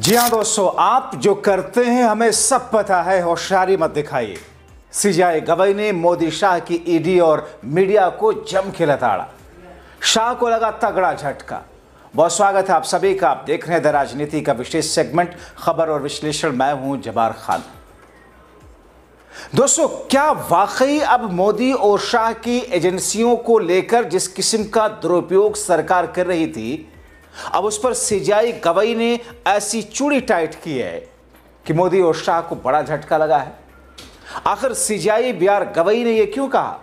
जी हाँ दोस्तों, आप जो करते हैं हमें सब पता है, होशियारी मत दिखाइए। सीजेआई गवई ने मोदी शाह की ईडी और मीडिया को जम के लताड़ा। शाह को लगा तगड़ा झटका। बहुत स्वागत है आप सभी का। आप देख रहे हैं द राजनीति का विशेष सेगमेंट खबर और विश्लेषण। मैं हूं जबार खान। दोस्तों, क्या वाकई अब मोदी और शाह की एजेंसियों को लेकर जिस किस्म का दुरुपयोग सरकार कर रही थी, अब उस पर सीजेआई गवई ने ऐसी चूड़ी टाइट की है कि मोदी और शाह को बड़ा झटका लगा है। आखिर सीजेआई बीआर गवई ने यह क्यों कहा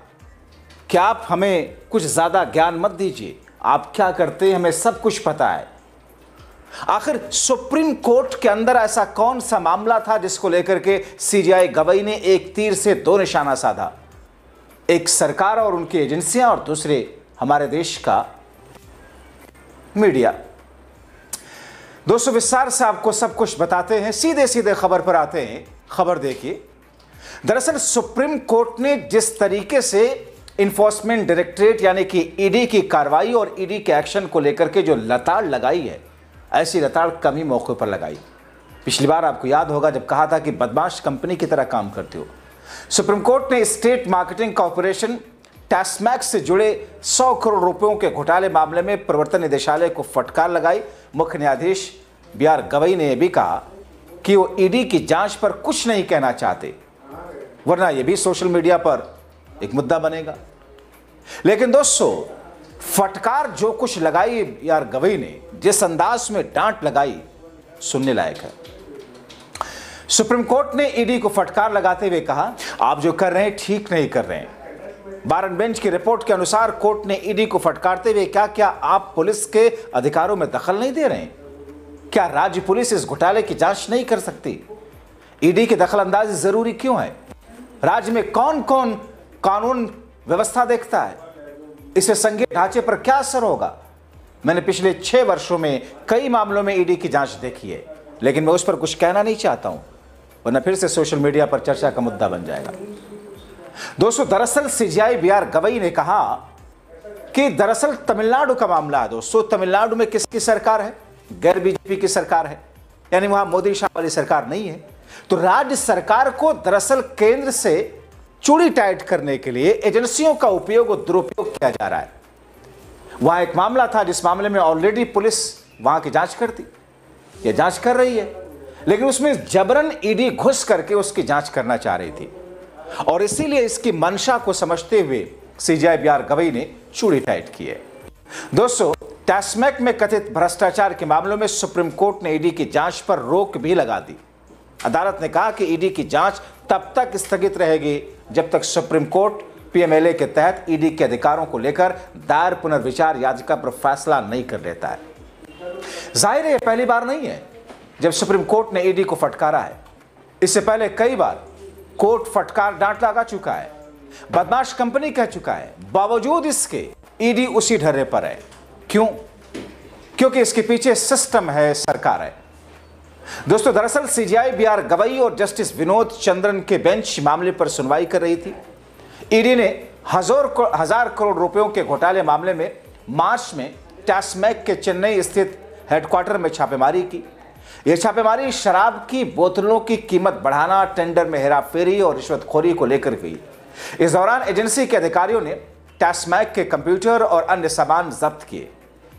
कि आप हमें कुछ ज्यादा ज्ञान मत दीजिए, आप क्या करते हैं हमें सब कुछ पता है। आखिर सुप्रीम कोर्ट के अंदर ऐसा कौन सा मामला था जिसको लेकर के सीजेआई गवई ने एक तीर से दो निशाना साधा, एक सरकार और उनकी एजेंसियां और दूसरे हमारे देश का मीडिया। दोस्तों, विस्तार से आपको सब कुछ बताते हैं, सीधे सीधे खबर पर आते हैं। खबर देखिए। दरअसल सुप्रीम कोर्ट ने जिस तरीके से इन्फोर्समेंट डायरेक्टरेट यानी कि ईडी की कार्रवाई और ईडी के एक्शन को लेकर के जो लताड़ लगाई है, ऐसी लताड़ कम ही मौके पर लगाई। पिछली बार आपको याद होगा जब कहा था कि बदमाश कंपनी की तरह काम करते हो। सुप्रीम कोर्ट ने स्टेट मार्केटिंग कॉर्पोरेशन टैस्मैक्स से जुड़े 100 करोड़ रुपयों के घोटाले मामले में प्रवर्तन निदेशालय को फटकार लगाई। मुख्य न्यायाधीश बीआर गवई ने यह भी कहा कि वो ईडी की जांच पर कुछ नहीं कहना चाहते, वरना यह भी सोशल मीडिया पर एक मुद्दा बनेगा। लेकिन दोस्तों, फटकार जो कुछ लगाई बीआर गवई ने, जिस अंदाज में डांट लगाई, सुनने लायक है। सुप्रीम कोर्ट ने ईडी को फटकार लगाते हुए कहा, आप जो कर रहे हैं ठीक नहीं कर रहे हैं। बारन बेंच की रिपोर्ट के अनुसार कोर्ट ने ईडी को फटकारते हुए क्या आप पुलिस के अधिकारों में दखल नहीं दे रहे हैं? क्या राज्य पुलिस इस घोटाले की जांच नहीं कर सकती? ईडी की दखल अंदाजी जरूरी क्यों है? राज्य में कौन कौन कानून व्यवस्था देखता है? इससे संघीय ढांचे पर क्या असर होगा? मैंने पिछले 6 वर्षों में कई मामलों में ईडी की जांच देखी है, लेकिन मैं उस पर कुछ कहना नहीं चाहता हूं, वरना फिर से सोशल मीडिया पर चर्चा का मुद्दा बन जाएगा। दोस्तों, दरअसल सीजेआई बीआर गवई ने कहा कि दरअसल तमिलनाडु का मामला है। दोस्तों, तमिलनाडु में किसकी सरकार है? गैर बीजेपी की सरकार है, यानी वहां मोदी शाह वाली सरकार नहीं है। तो राज्य सरकार को दरअसल केंद्र से चूड़ी टाइट करने के लिए एजेंसियों का उपयोग और दुरुपयोग किया जा रहा है। वहां एक मामला था जिस मामले में ऑलरेडी पुलिस वहां की जांच करती या जांच कर रही है, लेकिन उसमें जबरन ईडी घुस करके उसकी जांच करना चाह रही थी, और इसीलिए इसकी मंशा को समझते हुए सीजेआई बीआर गवई ने चूड़ी टाइट की है। दोस्तों, टैस्मैक में कथित भ्रष्टाचार के मामलों में सुप्रीम कोर्ट ने ईडी की जांच पर रोक भी लगा दी। अदालत ने कहा कि ईडी की जांच तब तक स्थगित रहेगी जब तक सुप्रीम कोर्ट पीएमएलए के तहत ईडी के अधिकारों को लेकर दायर पुनर्विचार याचिका पर फैसला नहीं कर लेता है। जाहिर है यह पहली बार नहीं है जब सुप्रीम कोर्ट ने ईडी को फटकारा है। इससे पहले कई बार कोर्ट फटकार डांट लगा चुका है, बदमाश कंपनी कह चुका है। बावजूद इसके ईडी उसी ढर्रे पर है। क्यों? क्योंकि इसके पीछे सिस्टम है, सरकार है। दोस्तों, दरअसल सीजेआई बीआर गवई और जस्टिस विनोद चंद्रन के बेंच मामले पर सुनवाई कर रही थी। ईडी ने 1000 करोड़ रुपयों के घोटाले मामले में मार्च में टैस्मैक के चेन्नई स्थित हेडक्वार्टर में छापेमारी की। यह छापेमारी शराब की बोतलों की कीमत बढ़ाना, टेंडर में हेराफेरी और रिश्वतखोरी को लेकर हुई। इस दौरान एजेंसी के अधिकारियों ने टैस्मैक के कंप्यूटर और अन्य सामान जब्त किए।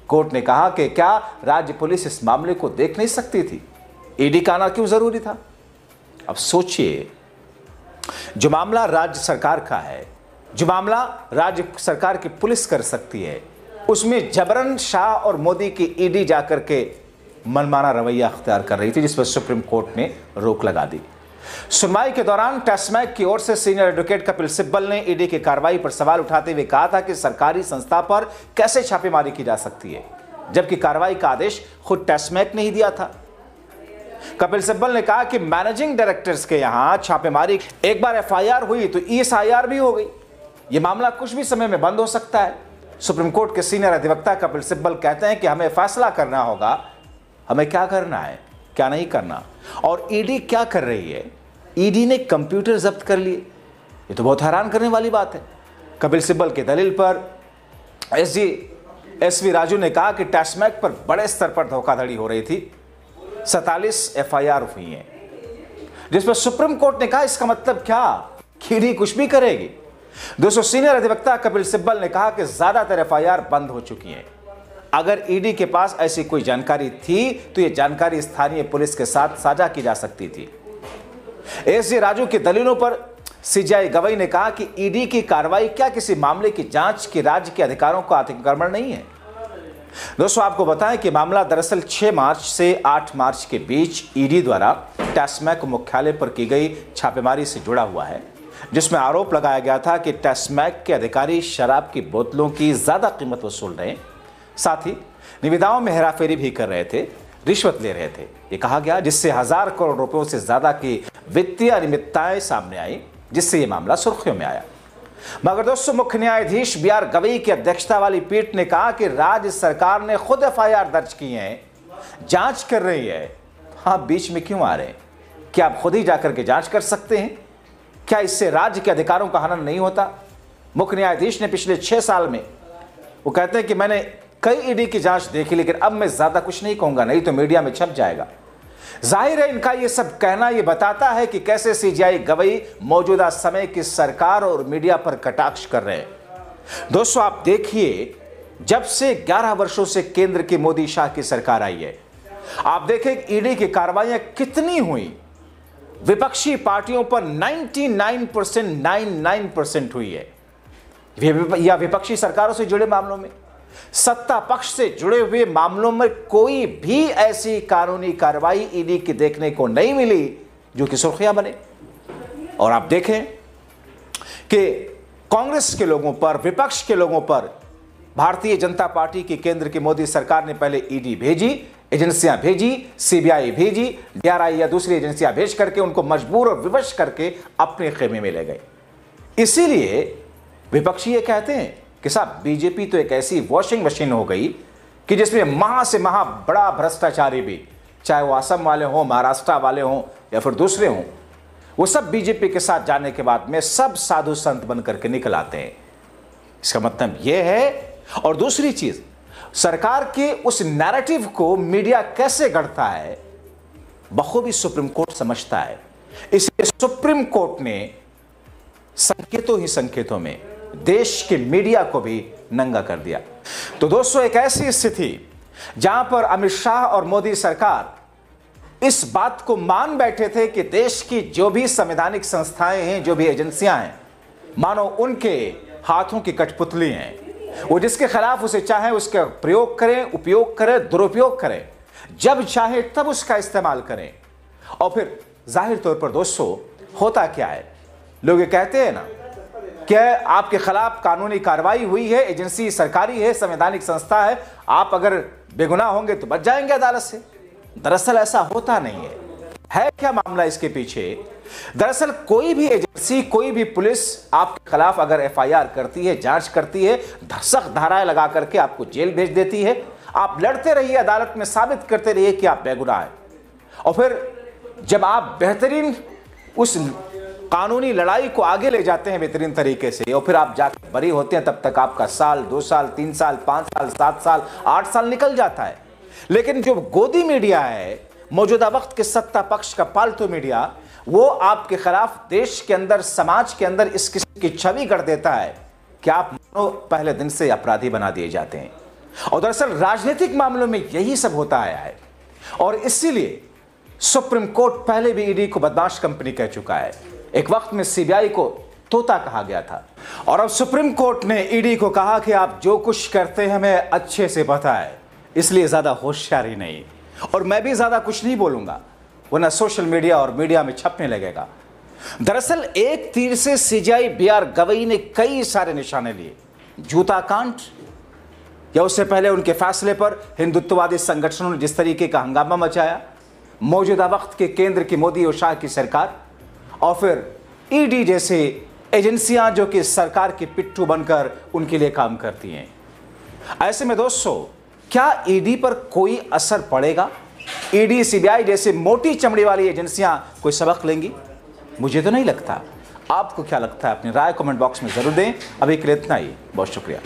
कोर्ट ने कहा कि क्या राज्य पुलिस इस मामले को देख नहीं सकती थी? ईडी का आना क्यों जरूरी था? अब सोचिए, जो मामला राज्य सरकार का है, जो मामला राज्य सरकार की पुलिस कर सकती है, उसमें जबरन शाह और मोदी की ईडी जाकर के मनमाना रवैया अख्तियार कर रही थी, जिस पर सुप्रीम कोर्ट ने रोक लगा दी। सुनवाई के दौरान टैस्मैक की ओर से सीनियर एडवोकेट कपिल सिब्बल ने ईडी की कार्रवाई पर सवाल उठाते हुए कहा था कि सरकारी संस्था पर कैसे छापेमारी की जा सकती है, जबकि कार्रवाई का आदेश खुद टैस्मैक ने ही दिया था। कपिल सिब्बल ने कहा कि मैनेजिंग डायरेक्टर्स के यहां छापेमारी, एक बार एफआईआर हुई तो ईएसआईआर भी हो गई, यह मामला कुछ भी समय में बंद हो सकता है। सुप्रीम कोर्ट के सीनियर अधिवक्ता कपिल सिब्बल कहते हैं कि हमें फैसला करना होगा, हमें क्या करना है, क्या नहीं करना। और ईडी क्या कर रही है? ईडी ने कंप्यूटर जब्त कर लिए। ये तो बहुत हैरान करने वाली बात है। कपिल सिब्बल के दलील पर एसवी राजू ने कहा कि टैस्मैक पर बड़े स्तर पर धोखाधड़ी हो रही थी। 47 FIR हुई हैं, जिसमें सुप्रीम कोर्ट ने कहा इसका मतलब क्या कि ईडी कुछ भी करेगी। दोस्तों, सीनियर अधिवक्ता कपिल सिब्बल ने कहा कि ज्यादातर FIR बंद हो चुकी हैं। अगर ईडी के पास ऐसी कोई जानकारी थी तो यह जानकारी स्थानीय पुलिस के साथ साझा की जा सकती थी। SG राजू की दलीलों पर CJI गवई ने कहा कि ईडी की कार्रवाई क्या किसी मामले की जांच के राज्य के अधिकारों का अतिक्रमण नहीं है। दोस्तों, आपको बताएं कि मामला दरअसल 6 मार्च से 8 मार्च के बीच ईडी द्वारा टैस्मैक मुख्यालय पर की गई छापेमारी से जुड़ा हुआ है, जिसमें आरोप लगाया गया था कि टैस्मैक के अधिकारी शराब की बोतलों की ज्यादा कीमत वसूल रहे, साथ ही निविदाओं में हेराफेरी भी कर रहे थे, रिश्वत ले रहे थे। ये कहा गया, जिससे 1000 करोड़ रुपयों से ज्यादा की वित्तीय अनियमितताएं सामने आई, जिससे यह मामला सुर्खियों में आया। मगर दोस्तों, मुख्य न्यायाधीश BR गवई की अध्यक्षता वाली पीठ ने कहा कि राज्य सरकार ने खुद FIR दर्ज की है, जांच कर रही है। हाँ, बीच में क्यों आ रहे हैं? क्या आप खुद ही जाकर के जांच कर सकते हैं? क्या इससे राज्य के अधिकारों का हनन नहीं होता? मुख्य न्यायाधीश ने पिछले 6 साल में, वो कहते हैं कि मैंने कई ईडी की जांच देखी, लेकिन अब मैं ज्यादा कुछ नहीं कहूंगा, नहीं तो मीडिया में छप जाएगा। जाहिर है इनका ये सब कहना ये बताता है कि कैसे CJI गवई मौजूदा समय की सरकार और मीडिया पर कटाक्ष कर रहे हैं। दोस्तों, आप देखिए, जब से 11 वर्षों से केंद्र की मोदी शाह की सरकार आई है, आप देखें ईडी की कार्रवाइयां कितनी हुई। विपक्षी पार्टियों पर 99% हुई है, या विपक्षी सरकारों से जुड़े मामलों में, सत्ता पक्ष से जुड़े हुए मामलों में कोई भी ऐसी कानूनी कार्रवाई ईडी की देखने को नहीं मिली जो कि सुर्खियां बने। और आप देखें कि कांग्रेस के लोगों पर, विपक्ष के लोगों पर भारतीय जनता पार्टी की केंद्र की मोदी सरकार ने पहले ईडी भेजी, एजेंसियां भेजी, CBI भेजी, DRI या दूसरी एजेंसियां भेज करके उनको मजबूर और विवश करके अपने खेमे में ले गए। इसीलिए विपक्षी ये कहते हैं कि साहब, बीजेपी तो एक ऐसी वॉशिंग मशीन हो गई कि जिसमें महा से महा बड़ा भ्रष्टाचारी भी, चाहे वो असम वाले हों, महाराष्ट्र वाले हों या फिर दूसरे हों, वो सब बीजेपी के साथ जाने के बाद में सब साधु संत बन करके निकल आते हैं। इसका मतलब यह है। और दूसरी चीज, सरकार के उस नैरेटिव को मीडिया कैसे गढ़ता है, बखूबी सुप्रीम कोर्ट समझता है। इसलिए सुप्रीम कोर्ट ने संकेतों ही संकेतों में देश के मीडिया को भी नंगा कर दिया। तो दोस्तों, एक ऐसी स्थिति जहां पर अमित शाह और मोदी सरकार इस बात को मान बैठे थे कि देश की जो भी संवैधानिक संस्थाएं हैं, जो भी एजेंसियां हैं, मानो उनके हाथों की कठपुतली हैं। वो जिसके खिलाफ उसे चाहे उसका प्रयोग करें, उपयोग करें, दुरुपयोग करें, जब चाहे तब उसका इस्तेमाल करें। और फिर जाहिर तौर पर दोस्तों, होता क्या है, लोग ये कहते हैं ना कि आपके खिलाफ कानूनी कार्रवाई हुई है, एजेंसी सरकारी है, संवैधानिक संस्था है, आप अगर बेगुनाह होंगे तो बच जाएंगे अदालत से। दरअसल ऐसा होता नहीं है क्या मामला इसके पीछे? दरअसल कोई भी एजेंसी, कोई भी पुलिस आपके खिलाफ अगर FIR करती है, जांच करती है, सख्त धाराएं लगा करके आपको जेल भेज देती है। आप लड़ते रहिए, अदालत में साबित करते रहिए कि आप बेगुनाह हैं। और फिर जब आप बेहतरीन उस कानूनी लड़ाई को आगे ले जाते हैं बेहतरीन तरीके से, और फिर आप जाकर बरी होते हैं, तब तक आपका साल, 2 साल, 3 साल, 5 साल, 7 साल, 8 साल निकल जाता है। लेकिन जो गोदी मीडिया है, मौजूदा वक्त के सत्ता पक्ष का पालतू मीडिया, वो आपके खिलाफ देश के अंदर, समाज के अंदर इस किस्म की छवि गढ़ देता है कि आप मानो पहले दिन से अपराधी बना दिए जाते हैं। और दरअसल राजनीतिक मामलों में यही सब होता आया है, और इसीलिए सुप्रीम कोर्ट पहले भी ईडी को बदमाश कंपनी कह चुका है। एक वक्त में CBI को तोता कहा गया था, और अब सुप्रीम कोर्ट ने ईडी को कहा कि आप जो कुछ करते हैं हमें अच्छे से पता है, इसलिए ज्यादा होशियारी नहीं, और मैं भी ज्यादा कुछ नहीं बोलूंगा, वरना सोशल मीडिया और मीडिया में छपने लगेगा। दरअसल एक तीर से CJI BR गवई ने कई सारे निशाने लिए। जूता कांड, या उससे पहले उनके फैसले पर हिंदुत्ववादी संगठनों ने जिस तरीके का हंगामा मचाया, मौजूदा वक्त के केंद्र की मोदी और शाह की सरकार, और फिर ईडी जैसे एजेंसियां जो कि सरकार की पिट्ठू बनकर उनके लिए काम करती हैं। ऐसे में दोस्तों, क्या ईडी पर कोई असर पड़ेगा? ईडी, CBI जैसे मोटी चमड़ी वाली एजेंसियां कोई सबक लेंगी? मुझे तो नहीं लगता। आपको क्या लगता है? अपनी राय कमेंट बॉक्स में जरूर दें। अभी के लिए इतना ही, बहुत शुक्रिया।